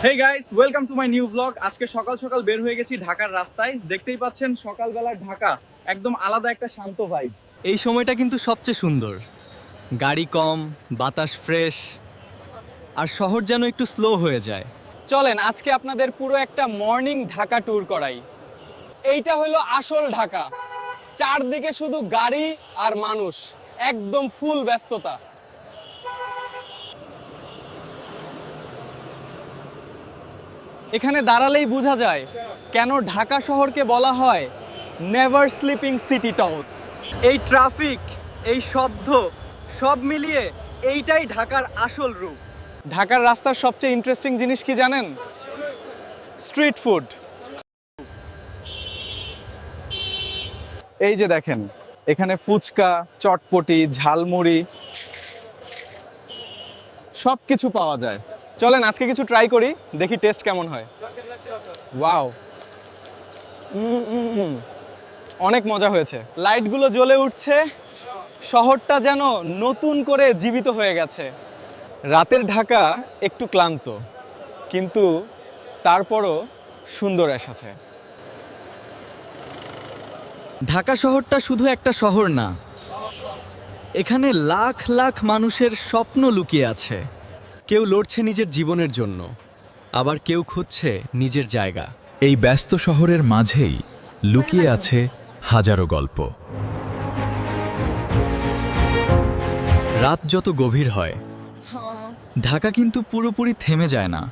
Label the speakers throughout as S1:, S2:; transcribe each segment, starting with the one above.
S1: Hey guys, welcome to my new blog. আজকে সকাল সকাল বের হয়ে গেছি ঢাকার রাস্তায়। দেখতেই পাচ্ছেন সকালবেলার ঢাকা একদম আলাদা একটা শান্ত ভাইব।
S2: এই সময়টা কিন্তু সবচেয়ে সুন্দর। গাড়ি কম, বাতাস ফ্রেশ, আর শহর যেন একটু স্লো হয়ে যায়।
S1: চলেন আজকে আপনাদের পুরো একটা মর্নিং ঢাকা ট্যুর করাই। এইটা হলো আসল ঢাকা। চারদিকে শুধু গাড়ি আর মানুষ, একদম ফুল ব্যস্ততা। এখানে দাঁড়ালেই বোঝা যায় কেন ঢাকা শহরকে বলা হয় নেভার স্লিপিং সিটি টাউন।
S2: এই ট্রাফিক, এই শব্দ, সব মিলিয়ে এইটাই ঢাকার আসল রূপ।
S1: ঢাকার রাস্তার সবচেয়ে ইন্টারেস্টিং জিনিস কি জানেন? Street food. এই যে দেখেন, এখানে ফুচকা, চটপটি, ঝালমুড়ি সব কিছু পাওয়া যায়। চলেন আজকে কিছু ট্রাই করি, দেখি টেস্ট কেমন হয়। ওয়াও, অনেক মজা হয়েছে। লাইটগুলো জ্বলে উঠছে, শহরটা যেন নতুন করে জীবিত হয়ে গেছে। রাতের ঢাকা একটু ক্লান্ত, কিন্তু তারপরও সুন্দর এসেছে।
S2: ঢাকা শহরটা শুধু একটা শহর না, এখানে লাখ লাখ মানুষের স্বপ্ন লুকিয়ে আছে। কেউ লড়ছে নিজের জীবনের জন্য, আবার কেউ খুঁজছে নিজের জায়গা।
S3: এই ব্যস্ত শহরের মাঝেই লুকিয়ে আছে হাজারো গল্প।
S2: রাত যত গভীর হয়, ঢাকা কিন্তু পুরোপুরি থেমে যায় না।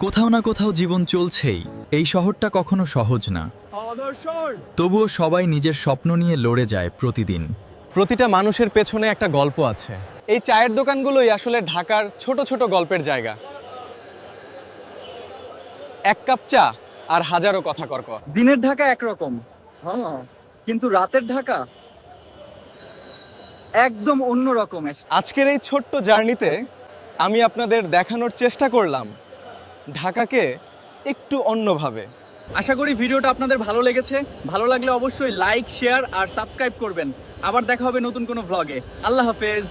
S2: কোথাও না কোথাও জীবন চলছেই। এই শহরটা কখনো সহজ না, তবুও সবাই নিজের স্বপ্ন নিয়ে লড়ে যায় প্রতিদিন।
S1: প্রতিটা মানুষের পেছনে একটা গল্প আছে। এই চায়ের দোকানগুলোই আসলে ঢাকার ছোট ছোট গল্পের জায়গা। এক কাপ চা আর হাজারো কথা কর্ক।
S2: দিনের ঢাকা একরকম, কিন্তু রাতের ঢাকা একদম অন্য রকমের।
S1: আজকের এই ছোট্ট জার্নিতে আমি আপনাদের দেখানোর চেষ্টা করলাম ঢাকাকে একটু অন্যভাবে।
S2: আশা করি ভিডিওটা আপনাদের ভালো লেগেছে। ভালো লাগলে অবশ্যই লাইক, শেয়ার আর সাবস্ক্রাইব করবেন। আবার দেখা হবে নতুন কোনো ভ্লগে। আল্লাহ হাফেজ।